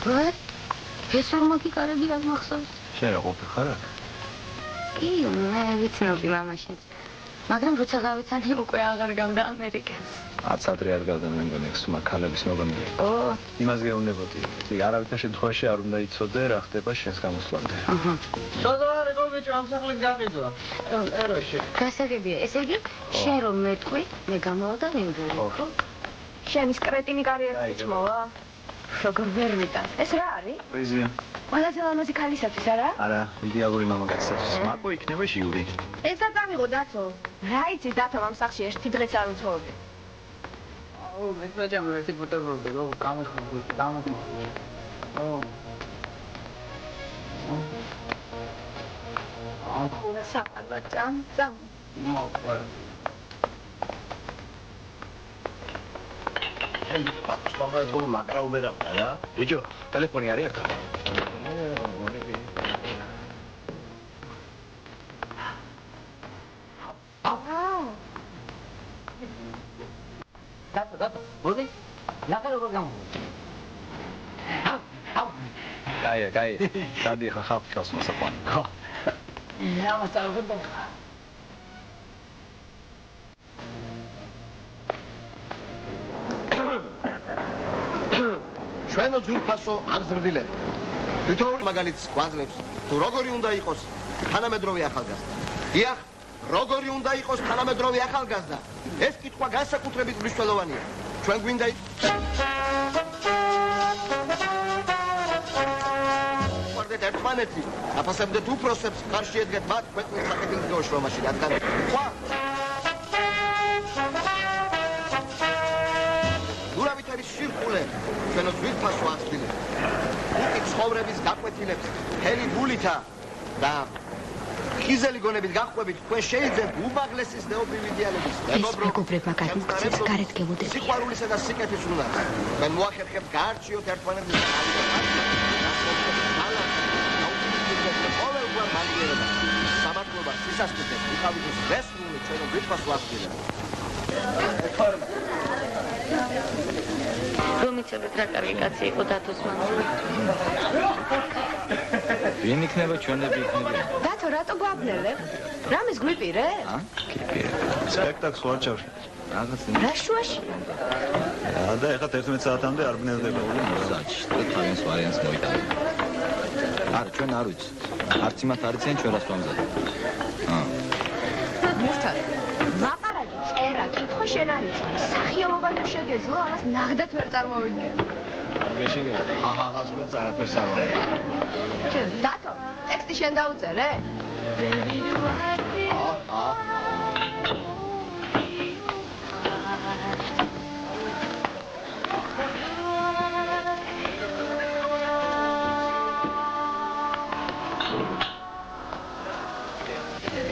What? ეს არ მაგიკარები არ მახსოვს? შენ რა ყოფილი ხარ? კი, მე ვიცნობი მამაშენს. მაგრამ როცა გავიცანი უკვე აღარ გავდა ამერიკას. არც ადრე არ გავდა მე მგონი ეს მაქალების მოგონი. ო, იმას გეუბნებოდი. არავითარ შემთხვევაში არ უნდა იცოდე რა ხდება შენს გამოსვლამდე. აჰა. დადარე გობიჭო ამ სახლით გაყიდვა. ეროში. გასაგებია, ესე იგი, შენ რომ მეტყვი, მე გამოვდა ნიუ-იორკი, ხო? შენ ის კრეტინი კარიერით მოვა? როგორ ვერ ვიტან? ეს რა არის? პოეზია. ყველაზე ლამაზი ქალისათვის, არა? არა, იდეალური მამაკაცის. მაკო იქნება ჟიური. ესაც ამიღო დათო. რა იცი დათო ამ სახლში ერთი დღეც არ უცხოვრდი. აუ, მე წაჭამ ერთი ბუტერბროდი, რო გამიხმო. აუ. აუ, საყალა წამ. მოყვა. Mama tu makra ubera ra. Bicho, telefoni ari akha. Dato. Bodi? Laka როგორ გამო? Კაი. დადი ხა ხაფშავს მოსაყვანი. ხო. რა მასწავლებლო? ჩვენო ძვირფასო აღზრდილებ. თითოეული მაგალითს გვაძლევს, თუ როგორი უნდა იყოს თანამედროვე ახალგაზრდა. დიახ, როგორი უნდა იყოს თანამედროვე ახალგაზრდა? ეს კითხვა განსაკუთრებით მნიშვნელოვანია. ჩვენ გვინდა ვარდეთ ერთმანეთი, აფასებდეთ უფროსებს, ხარში ედგეთ მათ ქვეყნის საქართველოს დროშრომაში, რადგან ხვა დურავითერის სირკულე ჩვენო ძვირფასო აღზრდილებს. უკი ცხოვრების გაკვეთილებს ჰელი გულითა და ხიზელი გონებით გახვებით თქვენ შეიძლება უმაღლესის ნეობრივი იდეალების მეგობრებმა გადმოგცეს გარეთ გემოდეთ. სიყვარულისა და სიკეთის უნარს. თქვენ მოახერხებთ გაარჩიოთ ერთმანეთის სამართლობა სისასტიკეს უხავითის რესურსული ჩვენო ძვირფასო აღზრდილებს. რომიცებით რა კარგი კაცი იყო დათოს მამა. ვინ იქნება ჩვენები იქნება? დათო, რატო გვაბნელებ? რამეს გვიპირე? კიპირე. სპექტაკლს ვარჩავ. რაღაც რა შუაში? და ეხლა 11 საათამდე არ ბნელდება ორი მოსაჩი. თავის ვარიანტს მოიტანა. არა, ჩვენ არ ვიცით. არც იმათ არ იციან ჩვენ რას ვამზადებ. მუსთან. ლაპარაკი, წერა, კითხვა შენ არ იცი. სახიობობა თუ შეგეძლო, ამას ნახდათ ვერ წარმოვიდგენ. მეშინია. აღას მეც არაფერს არ ვარ. შენ დათო, ტექსტი შენ დაუწერე?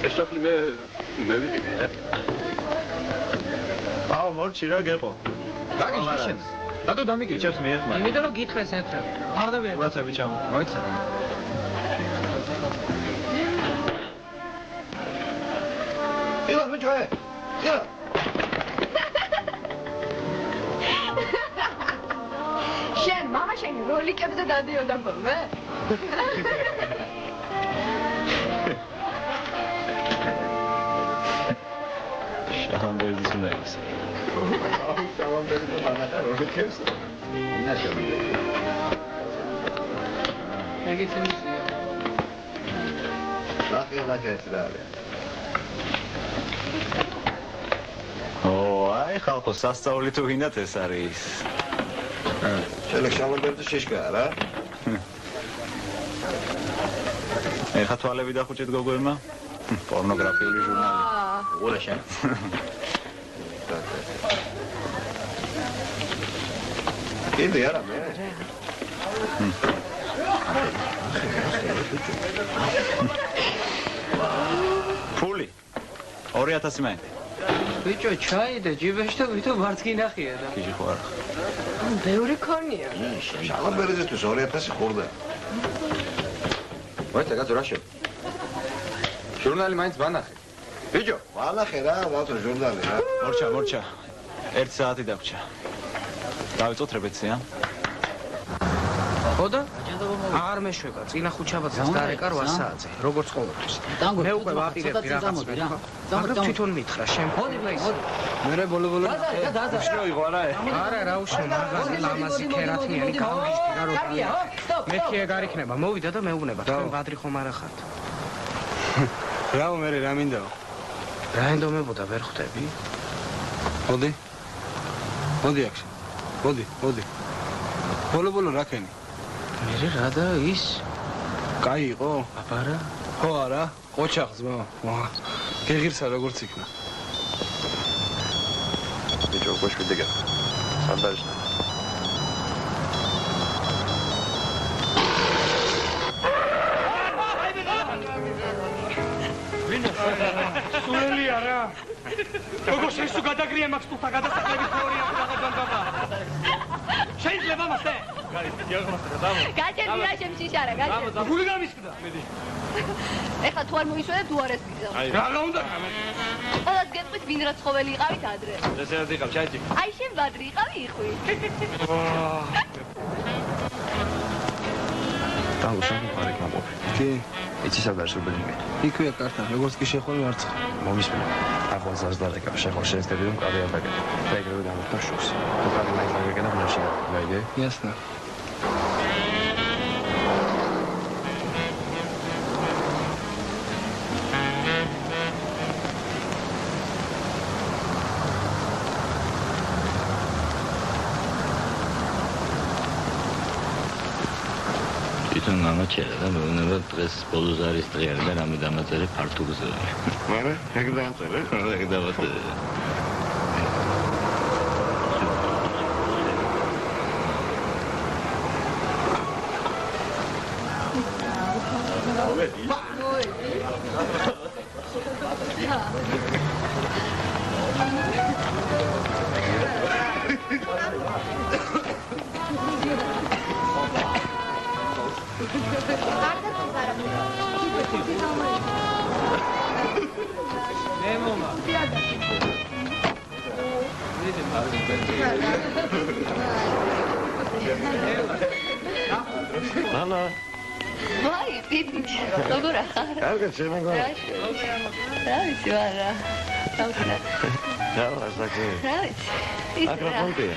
ესაკლი მე ვიყიდე. აუ, მორჩი რა გეყო. დაგიჭი შენ. რატო დამიგიჭებს მე ახლა? იმიტომ რომ გითხრეს ერთხელ. არ დავიარ. ვაცები ჩამ. მოიცა. ილო ბიჭო. ილო. შენ მამა შენ როლიკებზე დადიოდა ხოლმე? შამბერდის ნექს. შამბერდის მანაკა როლიკებს. ნაშები. ეგეც იმისია. ლაკეს რა არის. აი ხალხო სასწაული თუ გინდათ ეს არის. შენ შამბერდის შეშკა რა? ეხა თვალები დახუჭეთ გოგოებმა? პორნოგრაფიული ჟურნალი. უყურე შენ. კიდე არა მე. ფული 2000 მაინც. ბიჭო, ჩაიდე ჯიბეში და ვითო მარც გინახია და. კიჟი ხო არა. ბევრი ქონია. შამბერდისთვის 2000 ხურდა. მოიცა კაცო რა შევ? ჟურნალი მაინც ვანახე. ბიჭო, ვანახე რა, ბავშვო ჟურნალი რა. მორჩა. 1 საათი დაგჭა. დავიწყოთ რეპეტიცია. ხოდა? არ მეშვება, წინა ხუჩაბაძეს დარეკა 8 საათზე, როგორც ყოველთვის. მე უკვე ვაპირებდი რაღაც მეთქვა. მაგრამ თვითონ მითხრა, შენ ხოდი პლეის. მე ბოლო-ბოლო. უშნო იყო არა? არა, რა უშნო, მაგაზი ლამაზი ქერათმიანი გავგიშდი რა როცა. მეთქი ეგ არ იქნება, მოვიდა და მეუბნება, თქვენ ბადრი ხომ არა ხართ? რაო მე რა მინდაო? რა ენდომებოდა ვერ ხვდები? მოდი. მოდი აქ. მოდი. ბოლო-ბოლო რა ქენი? მე რა და ის? კაი იყო? აბარა? ხო არა? ოჩახს მა. გეღირსა როგორც იქნა. ბიჭო, გოშვიდე გა. სანდაჟ. სულელი არა. როგორ შენ სულ გადაგრია მაქვს თუთა გადასახლების თეორია გადაგანდა. შეიძლება მასე? გაჭერდი რა შემშიშარა, გაჭერდი. გული გამისკდა. მედი. ეხლა თუ არ მოისვენებ თუ არ ესმის. რა უნდა? ყველას გეტყვით ვინ რა ცხოველი იყავით ადრე. ესე არ დიყავ, ჩაიჭი. აი შენ ბადრი იყავი იხვი. ტალო სამყარო გამოფი. კი. იცი სადაა სუბლინგი. იქვეა კართან, როგორც კი შეხვდები მარცხ. მომისმენ. ახლა ზარდარეკა შეხო შეესწრები რომ კარი არ დაგეკ. ეგრევე დამოხდა შუქს. თუ კარი მაინც დაგეკენა მაშინ. გაიგე? Ясно. თვითონ გამაჩერა და მეუბნება დღეს ბოლოს არის დღე და რამე დამაწერე ფართუგზე. მერე ეგ დაამწერე. ეგ დავაწერე. Ana. ვაი, პიპი. როგორ ახარ? კარგად შემეგო. რა ვიცი, არა. რა ვასაკე? რა ვიცი. ის აკრა პონტია.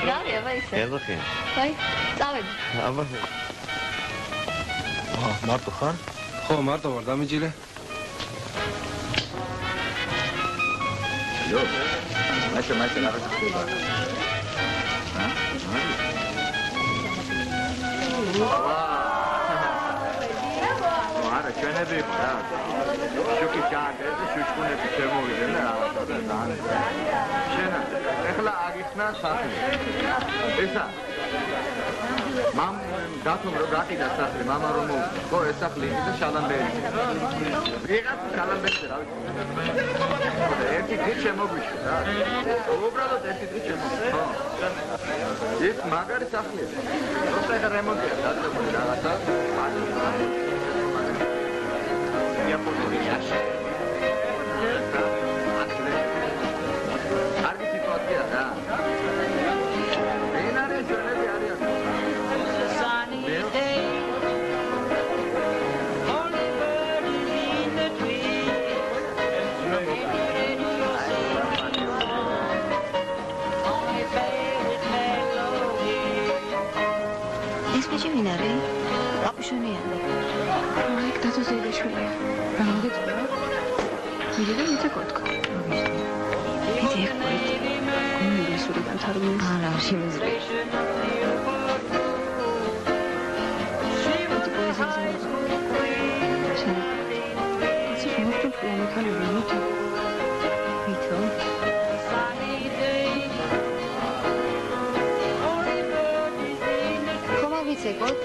რამე, ვაი ისე. ელოხი. ვაი, წავედი. აბა. მარტო ხარ? ხო, მარტო ვარ, დამიჯილე. Yo, მაიშა რა ხდება? არა, ჩვენები რა. შოკი ჩააგე და შუშკუნები შემოვიდნენ და რაღაცა და ძალიან. შენა, ეხლა აგიხსნა სახლი. ესა. მამ დათომ რო გაყიდა სახლი, მამა რომ მოვიდა. ხო, ეს სახლი და შალამბერი. ვიღაც შალამბერი რა ვიცი. ერთი დღე შემოგვიშვა რა. უბრალოდ ერთი დღე შემოგვიშვა. ხო. ეს მაგარი სახლია. როცა ეხა რემონტია დაწებული რაღაცა. კარგი სიტუაცია რა. ვინ არის ჩვენები არიან? ეს ბიჭი ვინ არის? აპუშონია. აი, დაწესებიშვილია. რა მოგეწონა? მიდე და მიწა კოტკო. მიდე ეხპოეთ. გუნდი სულიდან თარგმნი. არა, შემიძლია. ცეკოთ.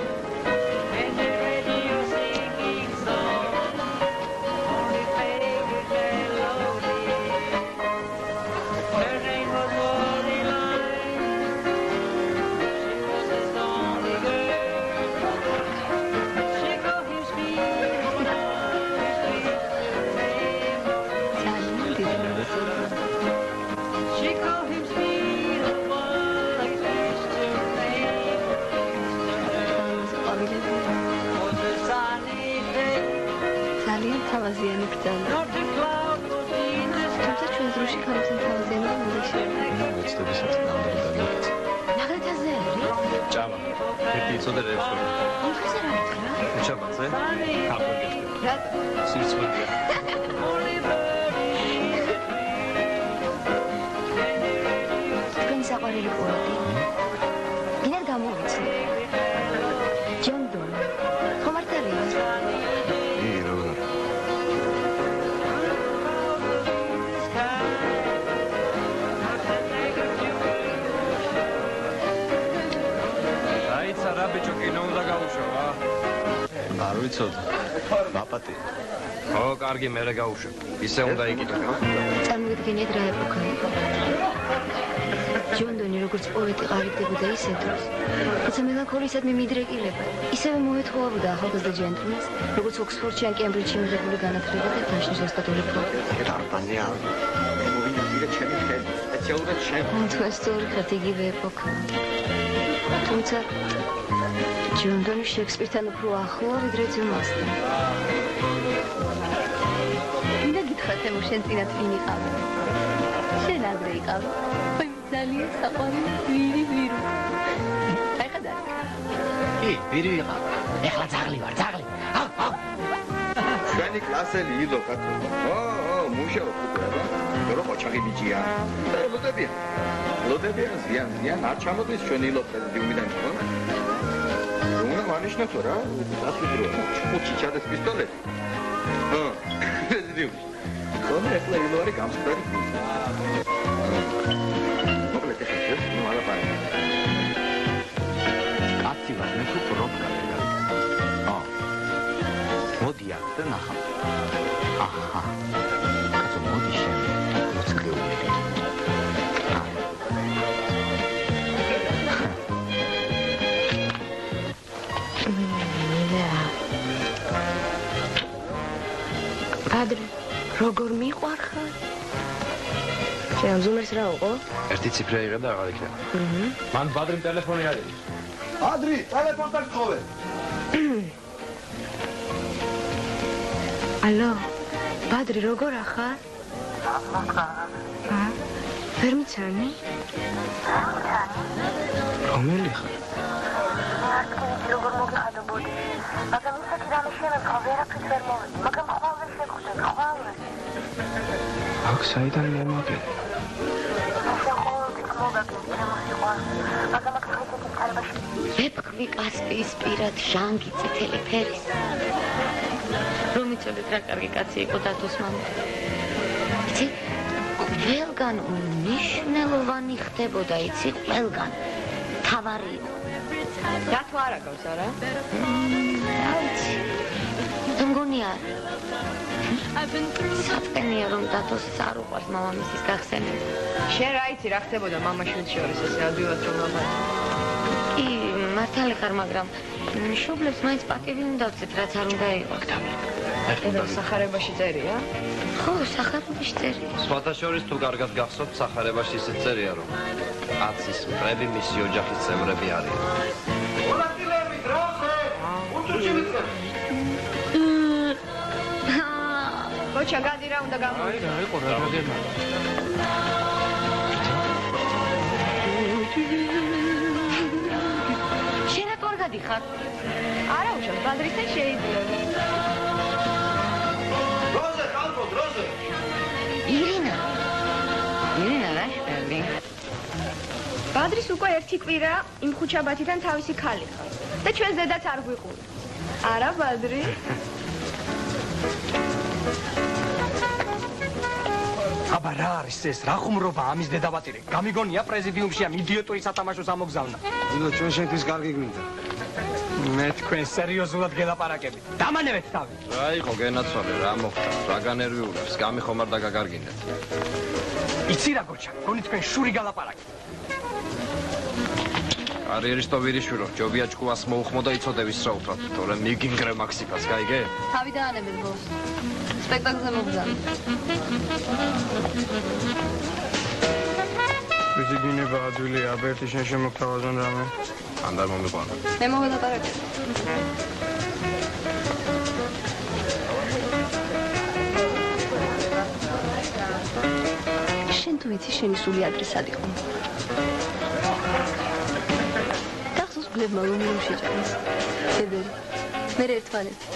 იბრძანა. თუმცა ჩვენ დროში ქალებს თავაზიანობა უნდა შეერთა. ვეცდებისაც ნამდვილი დაგიქეცე. ნაღრეთაზე არის? ჭამა. ერთი იცოდე რევსო. იმხეზე რა გითხრა? უჩაბაძე? აბოლგე. რატო? სირცხვენია. თქვენი საყვარელი პოეტი. ვინარ გამოვიცნე? ჯონ დონ. ხომ არ არის? იგი როგორ? აიცა რა ბიჭო კინო უნდა გავუშვა. არ ვიცოდ. მაპატი. ო, კარგი, მერე გავუშვა. ისე უნდა იყიდო. წარმოგიდგენიათ რა ეპოქა იყო. ჯონ დონი როგორც პოეტი ყალიბდებოდა ისე დროს. თუმცა მელანქოლიისადმი მიდრეკილება. ისევე მოეთხოვებოდა ახალგაზრდა ჯენტლმენს, როგორც ოქსფორდში ან კემბრიჯში მიღებული განათლება და დაშლის ოსტატური პროფესია. დარბაზია. მოვინახე ჩემი ხელი, სპეციალურად შენ. თქვენ სწორი ხართ იგივე ეპოქა. თუმცა ჯონ დონი შექსპირთან უფრო ახლოა, ვიდრე ძმასთან. მინდა გითხრათ, ემო, შენ წინათ ვინ იყავი? შენ ადრე იყავი. ძალიან საყვარელი ვირი ვირო. აი ხადა. ვირი ვიყავ. ეხლა ძაღლი ვარ, ძაღლი. ჩვენი კლასელი ილო კაცო. მუშაობ უკვე. დრო ყოჩაღი ბიჭია. ლოდებია ზიან არ ჩამოდის ჩვენი ილო პრეზიდიუმიდან ხო? უნდა მანიშნათო რა, დასვიდროა. ჩუჩი ჩადეს პისტოლეტი. პრეზიდიუმში. ხომ ეხლა ილო არის გამსწრები. კაცი ვარ, მე თუ პრობკა ვეგარ. მოდი აქ და ნახავ. აჰა. კაცო მოდი შენ. მოწკრიული. ადრე როგორ მიყვარხარ? შენ ზუმერს რა უყო? ერთი ციფრა იღებ და აღარ იქნება. მან ბადრიმ ტელეფონი არის. ადრი, ტელეფონთან გხოვე. ალო, ბადრი როგორ ახარ? ვერ მიცანი? რომელი ხარ? როგორ მოგიხადობოდი? მაგრამ ისეთი რამე შემეწყო, ვერაფრით ვერ მოვედი, მაგრამ ხოლმე შეგხვდები, ხოლმე. აქ საიდან მომაგე? ვეპკვი კასპიის პირად ჟანგი წითელი ფერის. რომ იცოდეთ რა კარგი კაცი იყო დათოს მამა. იცი, ყველგან მნიშვნელოვანი ხდებოდა, იცი, ყველგან. თავარი იყო. დათო არ აგავს არა? რა ვიცი. მგონი არა. საწენია რომ დათოს არ უყვარს მამამისის გახსენება. შენ რა იცი რა ხდებოდა მამა-შვილს შორის ესე ადვილად რომ ლაპარაკი? კი, მართალი ხარ, მაგრამ მშობლებს მაინც პატივი უნდა ვცეთ, რაც არ უნდა იყოს. ეხლა სახარებაში წერია? ხო, სახარებაში წერია. სხვათა შორის თუ კარგად გახსოვთ, სახარებაში ისე წერია რომ აცის მტრები მისი ოჯახის წევრები არიან. მონაწილეები დროზე. უჩუჩი ვიწყებ. გოჩა გადი რა უნდა გამო. აი რა იყო რა გაგემა. შენ რა თქმა გადიხარ? არა უშავს, ბადრისთან შეიძლება. დროზე, ხალხო, დროზე. ირინა რა შევი? ბადრის უკვე ერთი კვირა იმ ხუჩაბათიდან თავისი ქალი ხარ. და ჩვენ ზედაც არ გვიყურა. არა ბადრი? აბა რა არის ეს? რა ხუმრობა ამის დედაბატირი? გამიგონია პრეზიდიუმში ამ იდიოტური სათამაშოს ამოგზავნა. ილო ჩვენ შენთვის კარგი გვინდა. მე თქვენ სერიოზულად გელაპარაკებით. დამანევეთ თავი. რა იყო გენაცვალე, რა მოხდა? რა განერვიულებს? გამიხომ არ დაგაგარგინეთ. იცი რა გოჩა, გონი თქვენ შური გალაპარაკეთ. კარიერისტო ვირიშვილო, ჯობია ჭკუას მოუხმო და იცოდე ვისრაუბრად, თორემ მიგინგრე მაქსიფას, გაიგე? თავი დაანებეთ ბოს. სპექტაკლზე მოგზავნე. ვიცი გინება ადვილი აბერტი შენ შემოგთავაზონ რამე. ანდარ მომიყვანა. მე მოველაპარაკე. თუ ვიცი შენი სული ადრე სად იყო. გახსოვს გლებმა რომ შეჭამეს. შედერი. მე ერთმანეთი.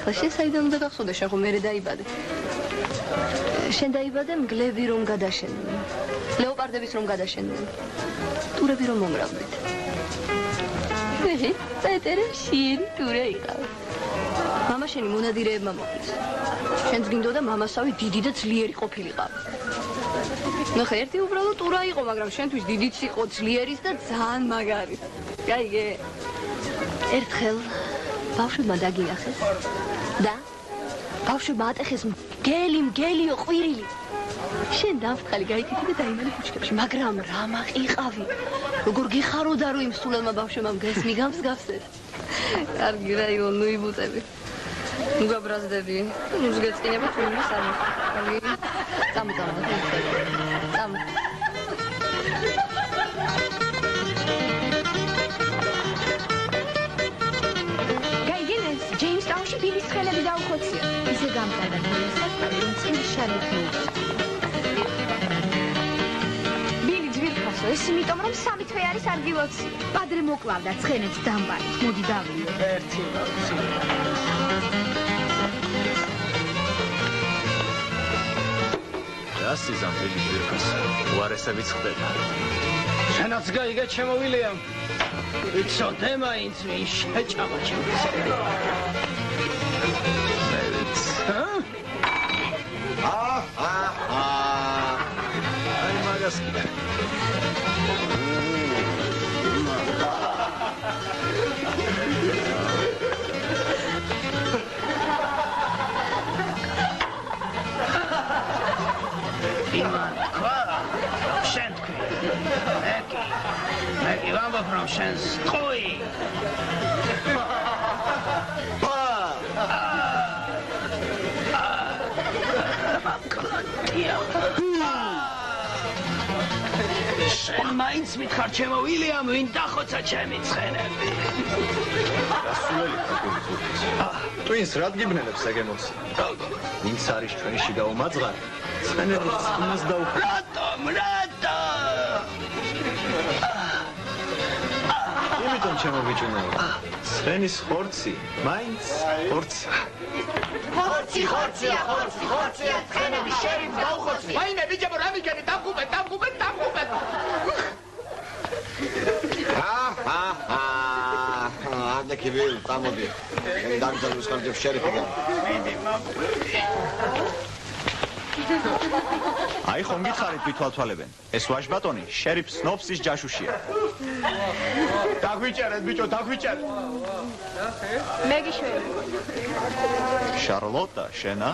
ხო შენ საიდან უნდა გახსოვდა შენ ხო მერე დაიბადე. შენ დაიბადე მგლები რომ გადაშენდნენ. ლეოპარდების რომ გადაშენდნენ. ტურები რომ მომრავლეთ. წეტერე შიერი ტურე იყავ. მამა შენი მონადირეებმა მოკლეს. შენც გინდოდა მამასავი დიდი და ძლიერი ყოფილიყავ. ნახე, ერთი უბრალოდ ტურა იყო, მაგრამ შენთვის დიდიც იყო, ძლიერიც და ძალიან მაგარი. გაიგე? ერთხელ ბავშვებმა დაგინახეს და ბავშვებმა ატეხეს მგელიო ყვირილი. შენ დამფრთხალი გაიქედი და დაიმალე ბუჩქებში, მაგრამ რა მაყიყავი. როგორ გიხაროდა რომ იმ სულელმა ბავშვებმა მგელს მიგამსგავსეს. კარგი რაიო, ნუ იბუტები. ნუ გაბრაზდები. ნუ გეწყინება თუ იმას არ მოხდა. წამო. გაიგინეს, ჯეიმსტაუნში ბილის ხელები დაუხოცია. ისე გამყარდა მოსასწრაფო, რომ წინ შარიფი. ეს იმიტომ რომ სამი თვე არის არ გილოცი. პადრე მოკლავდა ცხენებს დამბარით. მოდი დავიო. ერთი დავიო. რას იზამბილი ძირფას? უარესებიც ხდება. შენაც გაიგე ჩემო ვილიამ. იცოდე მაინც ვინ შეჭამა ჩემს. აი მაგას კიდე. Megi vamba from Shens Koi. შენ მაინც მითხარ ჩემო ვილიამ ვინ დახოცა ჩემი ცხენები. გასულელი ტვინს რად გიბნელებს ეგ ემოცია? ვინც არის ჩვენი შიგაო მაძღარი? ცხენების წყნას დაუხო. რატომ? იმიტომ ჩემო ბიჭუნეო. ცხენის ხორცი, მაინც ხორცია. ხორცია, ცხენების შერიფ დაუხოცი. მაინე ბიჭებო რა მიგენი დამგუბეთ. ამდე ვილ, წამოდი. შენ დაგძალოს ხარჯებს შერიფი და. აი ხომ გითხარით ვითვალთვალებენ. ეს ვაჟბატონი შერიფ სნოფსის ჯაშუშია. დაგვიჭერეთ ბიჭო, დაგვიჭერეთ. მეგი შვილი. შარლოტა, შენა?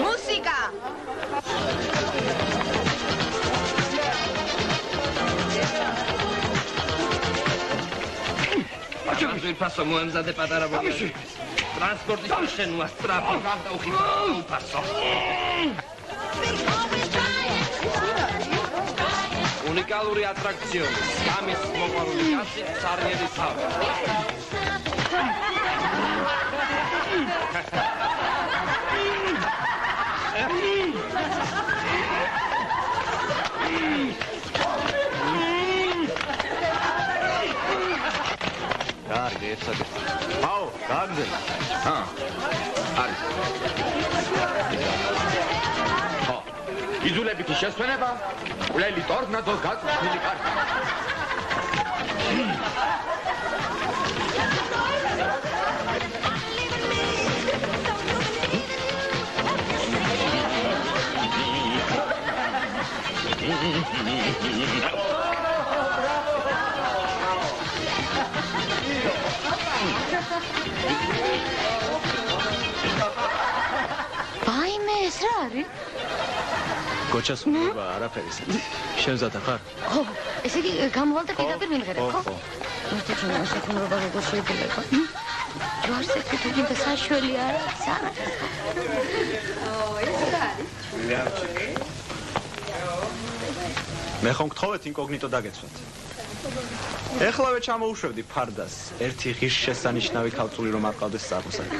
მუსიკა. ფასო მოემზადე პატარა ბოგი. ტრანსპორტის შენუა სტრაფი გადაუხიბა უფასო. უნიკალური ატრაქციონი. გამის მოყვარული კაცი სარიელი თავი. კარგი, ერთსადი. აუ, გააგზავნე. არის. ხო. იზულებითი შესვენება, კვლელი ტორნადოს გაწმული კარგი. ეს რა არის? გოჩას უნდა არაფერი. შენ ზადა ხარ? ხო, ესე იგი გამოვალ და პირდაპირ მიმღერებ, ხო? ხო. მარტო ჩვენ ასაკუნრობა როგორ შეიძლება? ჯვარს ეკი თუ გინდა საშველი არა, საერთოდ. ეს რა არის? მე ხომ გთხოვეთ ინკოგნიტო დაგეცვათ. ეხლავე ჩამოუშვებდი ფარდას. ერთი ღირსშესანიშნავი ქალწული რომ არ ყავდეს საღოსაკი.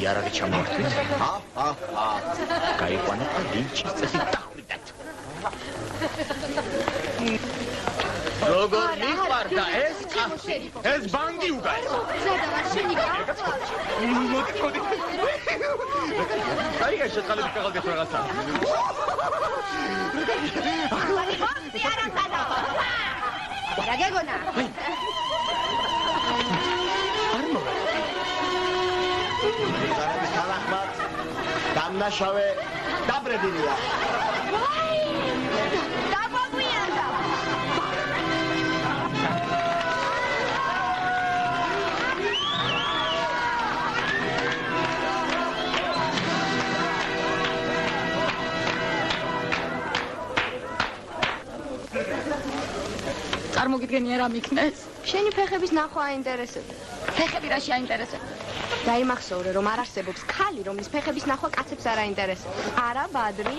იარაღი ჩამოვართვით. გაიყვანეთ და ლინჩის წესი დახვიდეთ. როგორ მიყვარდა ეს კაცი? ეს ბანგი უგაეს. ზედავარ შენი გავა. მოდი. აი ეს შეწყალები ფეხალგეთ რაღაცა. რა გეგონა? არ მოგა. სალახმად დამნაშავე დაბრებილია. დაგვაგვიანდა. წარმოგიდგენია რა მიქნეს? შენი ფეხების ნახვა აინტერესებს. ფეხები რა შეაინტერესებს? დაიმახსოვრე რომ არ არსებობს ქალი რომლის ფეხების ნახვა კაცებს არ აინტერესებს. არა ბადრი?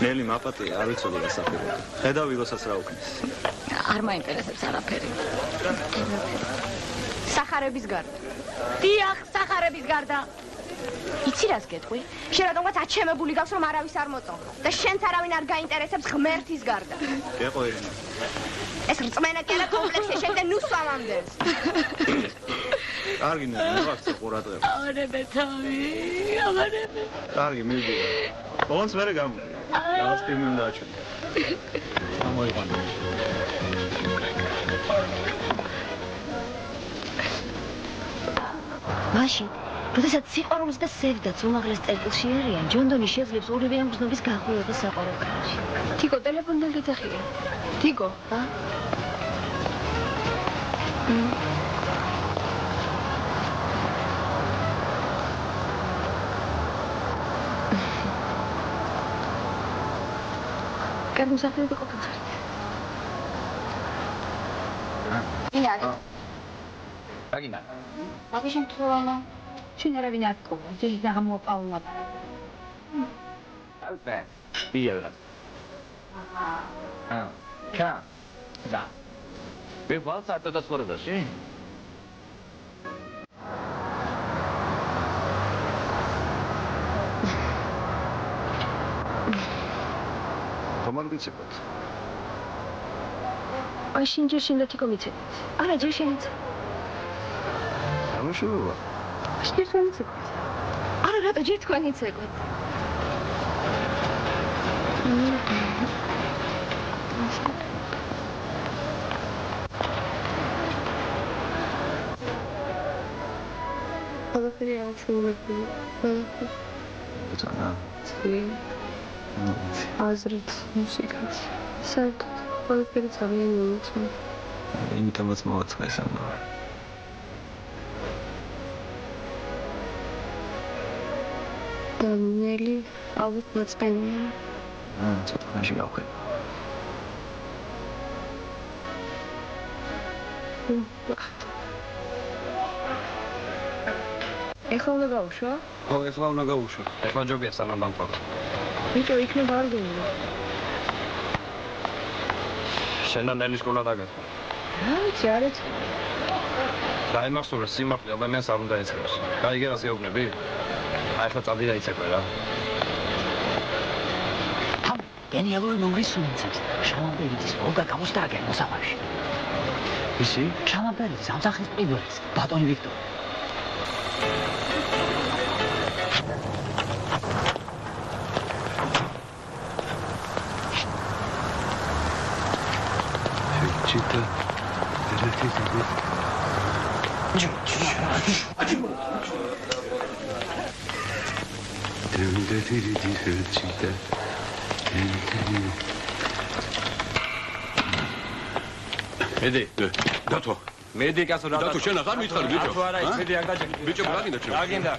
ნელი მაპატია, არ ვიცოდი რა საფერია. ხედავ ვიღასაც რა უქნის. არ მაინტერესებს არაფერი. სახარების გარდა. დიახ, სახარების გარდა. იცი რას გეტყვი? შენ რატომღაც აჩემებული გავს რომ არავის არ მოწონხარ და შენც არავინ არ გაინტერესებს ღმერთის გარდა. გეყო ირინა. ეს რწმენა კი არა კომპლექსი შენთან ნუსვამამდენს. კარგი ნელი, მოაქცე ყურადღება. აღარებე თავი, აღარებე. კარგი, მივიდე. ოღონდ მერე გამოვიდა. რაღაც ფილმი უნდა აჩვენო. გამოიყვანე. მაშინ როდესაც სიყვარულს და სევდაც უმაღლეს წერტილში არიან, ჯონდონი შეძლებს ორივე ამ გზნობის გახვევება საყვარელ ქალში. თიგო, ტელეფონთან გეძახია. თიგო, ა? კარგი მსახიობი ყოფილი. ინა. აგინა. მაგის შემთხვევაში შენ არავინ არ გყოლა, ძილი გამოპავლა. ალბათ. იარა. კა. და. ვიღალს არ დაწყვეტა შე? რომან ვიცებოთ. აი შინჯერ შენ და თიკო მიცეთ. არა ჯერ შენიც. ამაშულა. შენ შენიც. არა რატო ჯერ თქვენიც ეკვეთ. ყველაფერი აღსრულებული. ბრძანა. აზრით, მუსიკაც. საერთოდ ყველაფერი ძალიან მოუწმე. იმიტომაც მოვაწყეს ამბავი. და ნელი ალბათ მოწმენია. ცოტა ხანში გავხებ. ეხლა უნდა გავუშვა? ხო, ეხლა უნდა გავუშვა. ეხლა ჯობია სანამ დამყარო. ბიჭო, იქნება არ გეულა. შენ და ნელის გოლა დაგაწყო. რა ვიცი, არ ეცი. დაიმახსოვრე სიმართლე ადამიანს არ უნდა ეცებას. გაიგე რას გეუბნები? აი ხა წადი და იცეკვე რა. ამ გენიალური ნომრის სუნიცებს. შალამბერიძის ოლგა გამოსტაგენ მოსავალში. ისი? შალამბერიძის ამსახის პირველის, ბატონი ვიქტორი. ჩიტა. მედი, დათო. მედი კაცო რა დათო შენ აღარ მითხარი ბიჭო? თუ არა, მედი არ გაჭირ. ბიჭო, რა გინდა ჩემს? რა გინდა?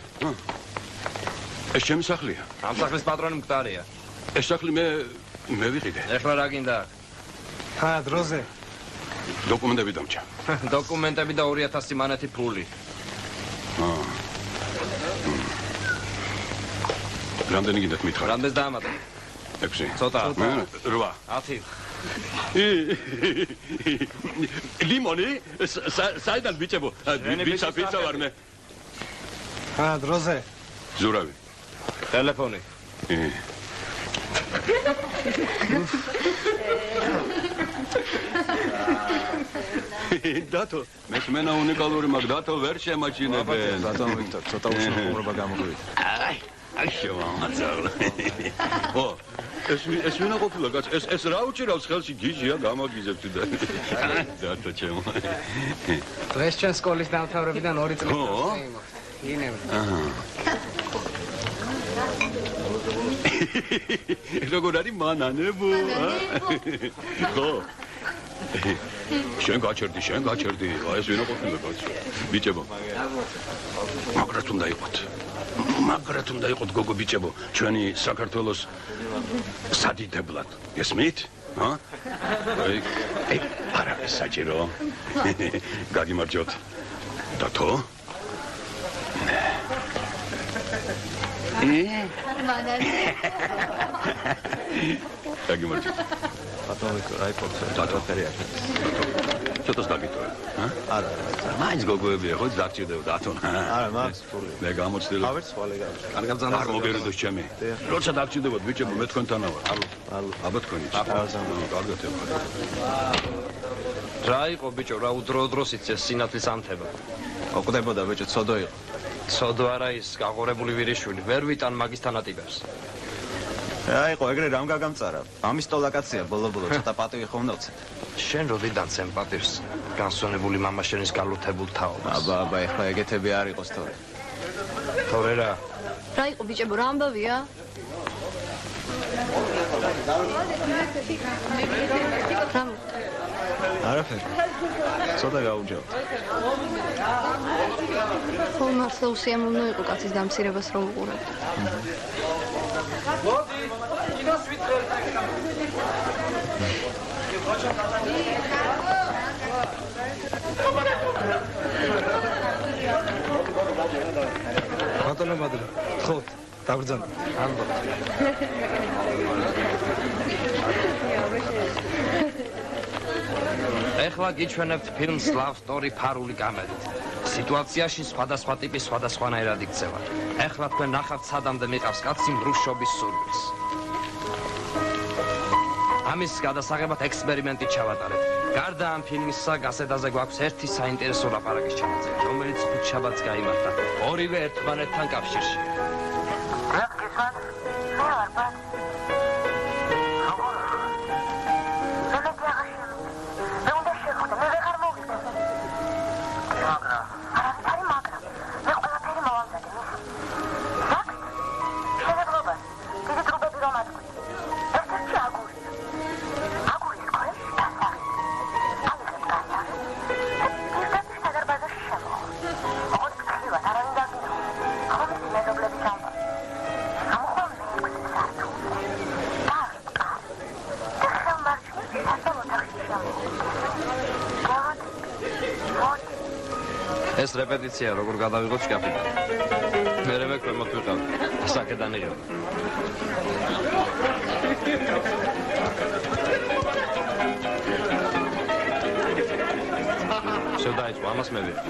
ეს ჩემი სახლია. ამ სახლის პატრონი მკვდარია. ეს სახლი მე ვიყიდე. ეხლა რა გინდა? ჰა, დროზე. დოკუმენტები დამჭა. დოკუმენტები და 2000 მანეთი ფული. რამდენი გინდათ მითხარ? რამდენს დაამატე? 6. ცოტა. 8. 10. ლიმონი? საიდან ბიჭებო? ბიცა ვარ მე. დროზე. ზურავი. ტელეფონი. დათო, მესმენა უნიკალური მაგ დათო ვერ შემაჩინებენ. ბატონო ვიქტორ, ცოტა უშუალოობა გამოგვივიდა. აი შემამაძალ. ო, ეს ვინა ყოფილა კაც? ეს რა უჭირავს ხელში გიჟია გამაგიზებთ და. დათო ჩემო. დღეს ჩვენ სკოლის დამთავრებიდან 2 წელი ხო? ინემ. როგორ არის მანანებო? ხო. შენ გაჩერდი. აი ეს ვინა ყოფილა კაც? ბიჭებო. მაგრად უნდა იყოთ გოგო ბიჭებო, ჩვენი საქართველოს სადიდებლად. გესმით? ჰა? აი, არა საჭირო. გაგიმარჯოთ. დათო? გაგიმარჯოთ. ბატონო ვიქტორ, აი პოცე. დათო ფერია. ცოტას დაგიტოვე, ჰა? არა. მაინც გოგოებია, ხო, დაგჭირდება დათო. არა, მას ფული. მე გამოცდილ. ავერც სვალი გავიშ. კარგად ზანდა. არ მოგერიდოს ჩემი. როცა დაგჭირდებოდ ბიჭებო, მე თქვენთანა ვარ. აბა თქვენი. კარგად ეხლა. რა იყო ბიჭო, რა უდრო-დროს იცეს სინათლის ანთება. ოკვდებოდა ბიჭო, ცოდო იყო. ცოდო არა ის გაღორებული ვირიშვილი, ვერ ვიტან მაგის თანატიბებს. აიყო, ეგრე რამ გაგამწარა. ამის ტოლაკაცია ბოლო-ბოლო ცოტა პატივი ხომ დავცე. შენ როდიდან ცემ პატივს? განსვენებული მამა შენის გალუთებულ თაობას. აბა, ეხლა ეგეთები არ იყოს თორე. თორე რა? რა იყო ბიჭებო, რა ამბავია? არაფერი. ცოტა გაუჯავ. ხოლ მართლა უსიამოვნო იყო კაცის დამცირებას რომ უყურებ. ბატონო მადლი. ხო, დაგრძანდა. ამბო. ეხლა გიჩვენებთ ფილმს Love Story ფარული კამერით. სიტუაციაში სხვადასხვა ტიპის სხვადასხვანაირად იქცევა. ეხლა თქვენ ნახავთ სადამდე მიყავს კაცი მრუშობის სურვილს. ამის გადასაღებად ექსპერიმენტი ჩავატარეთ. გარდა ამ ფილმისა გასეტაზე გვაქვს ერთი საინტერესო ლაპარაკის ჩანაწერი, რომელიც ხუთშაბათს გაიმართა. ორივე ერთმანეთთან კავშირში. ეს რეპეტიცია როგორ გადავიღოთ შკაფიდან. მერე მეკვემოთ ვიყავ. საკედან იღებ. შედაიწყო ამას მე ვიყავ.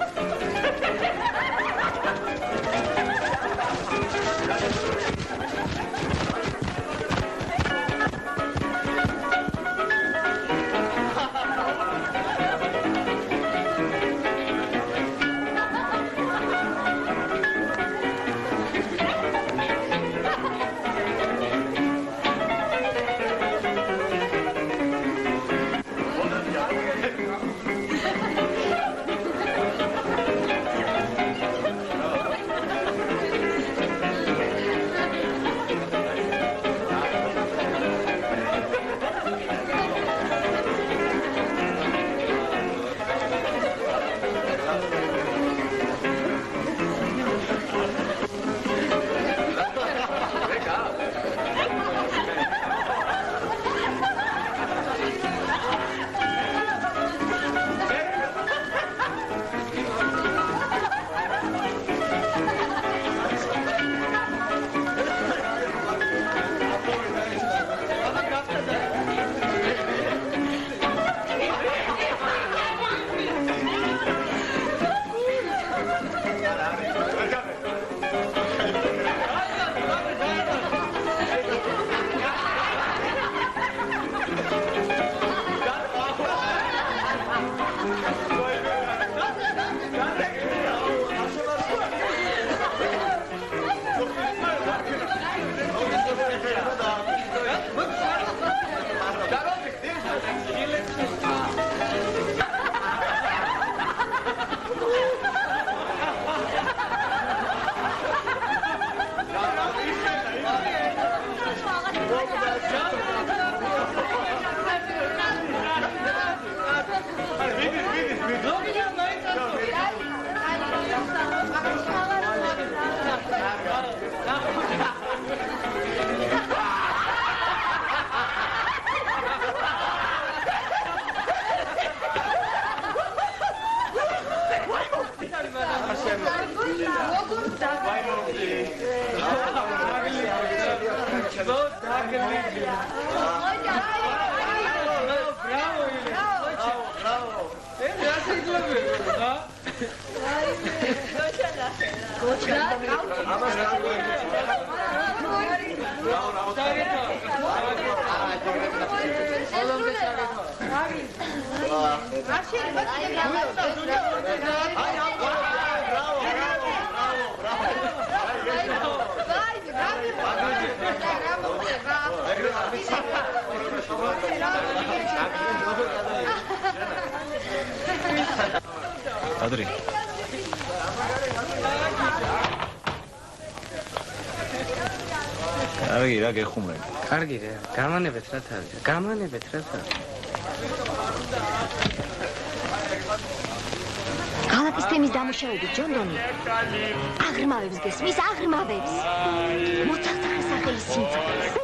Adri. კარგი რა გეხუმრე. კარგი რა, გამანებეთ რა თავი. გამანებეთ რა თავი. ქალაქის თემის დამუშავებით ჯონდონი აღრმავებს გესმის აღრმავებს მოწახდა სახელი სიმწაყეს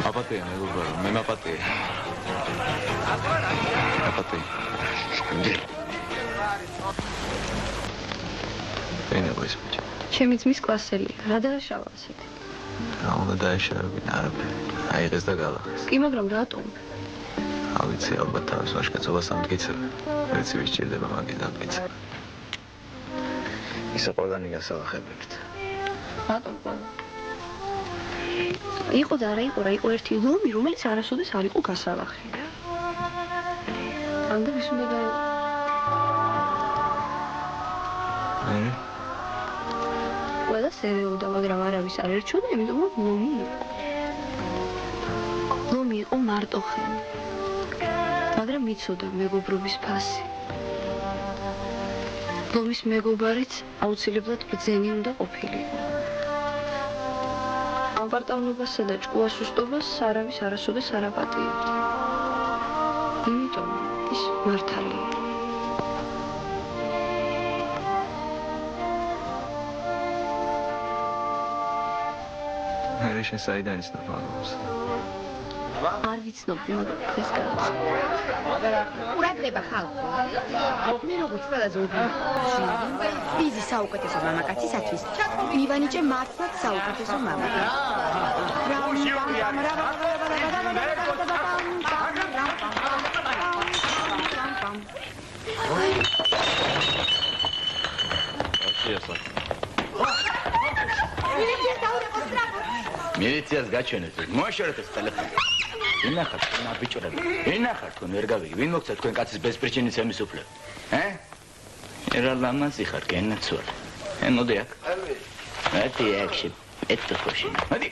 Apatía, me apatía. Apatía. Ენა ვისმოჭი. ჩემი ძმის კლასელია. რა დააშავა ასეთი? რა უნდა დაეშავებინა არაფერი. აიღეს და გალახეს. კი, მაგრამ რატომ? ავიცი ალბათ თავის ვაჟკაცობას ამტკიცებ. მეც ვისჭირდება მაგის დამტკიცება. ისა ყველანი გასალახებებთ. რატომ ყველა? იყო და არა იყო, რა იყო ერთი ლომი, რომელიც არასოდეს არ იყო გასალახი. ამდე ვის უნდა გაიყო? ყველა სერეობდა, მაგრამ არავის არ ერჩოდა, იმიტომ რომ ლომი იყო. ლომი იყო მარტოხელი. მაგრამ იცოდა მეგობრობის ფასი. ლომის მეგობარიც აუცილებლად ბრძენი უნდა ყოფილიყო. ამპარტავნებასა და ჭკუასუსტობას არავის არასოდეს არ აპატიებდა. იმიტომ ის მართალია. მე შენ საიდან იცნობ მაგას? არ ვიცნობ, მაგრამ ეს გაქვს. ყურადღება ხალხო. მე როგორც ყველაზე უგრძნესი ბიზი საუკეთესო მამაკაცისათვის მივანიჭე მართლაც საუკეთესო მამაკაცს. მილიციას გაჩვენეთ, მოაშორეთ ეს ტელეფონი. ინახარ თქვენ აბიჭრები. ინახარ თქვენ ვერ გავიგე, ვინ მოგცა თქვენ კაცის ბესპრიჩინის ემის უფლება? რა ლამაზი ხარ, გენაცვალე. მოდი აქ. მოდი აქ შე მოდი.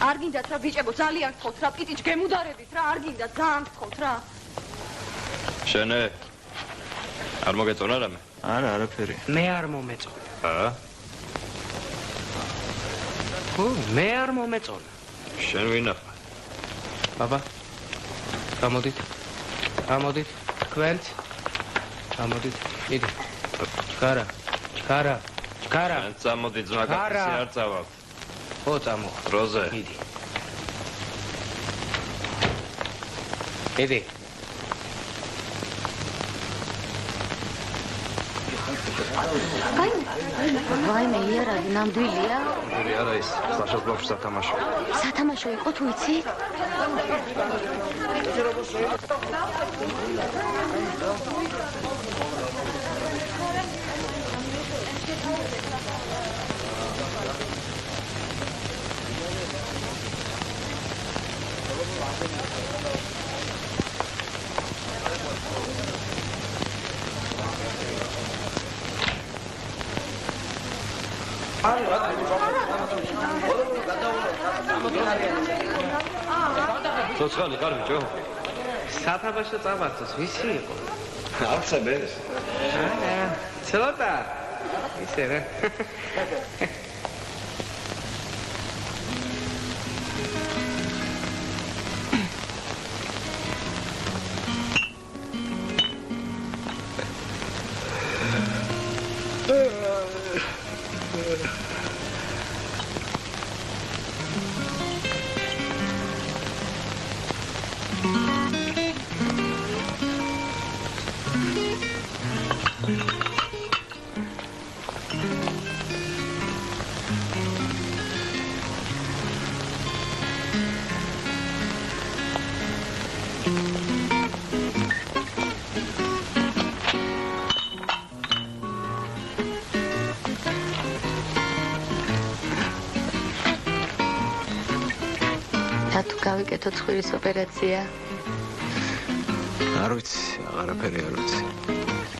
არ გინდათ რა ბიჭებო, ძალიან გთხოვთ რა, პიტიჩ გემუდარებით რა, არ გინდათ, ძალიან გთხოვთ რა. შენე არ მოგეწონა რამე? არა, არაფერი. მე არ მომეწონა. მე არ მომეწონა. შენ ვინახა? ბაბა. გამოდით. თქვენც. გამოდით. იდი. ჩქარა. ან წამოდი ძმაკაცი არ წავალ. ხო წამო. როზე. იდი. ვაიმე, იარა, ნამდვილია? არა ის, საშოს ბავშვს სათამაშო. სათამაშო იყო თუ იცი? ცოცხალი ხარ ბიჭო? სათამაშო წამართოს, ვისი იყო? არცებეს. ცოტა. ისე რა. თუ გავიკეთო ცხვირის ოპერაცია? არ ვიცი, აღარაფერი არ ვიცი.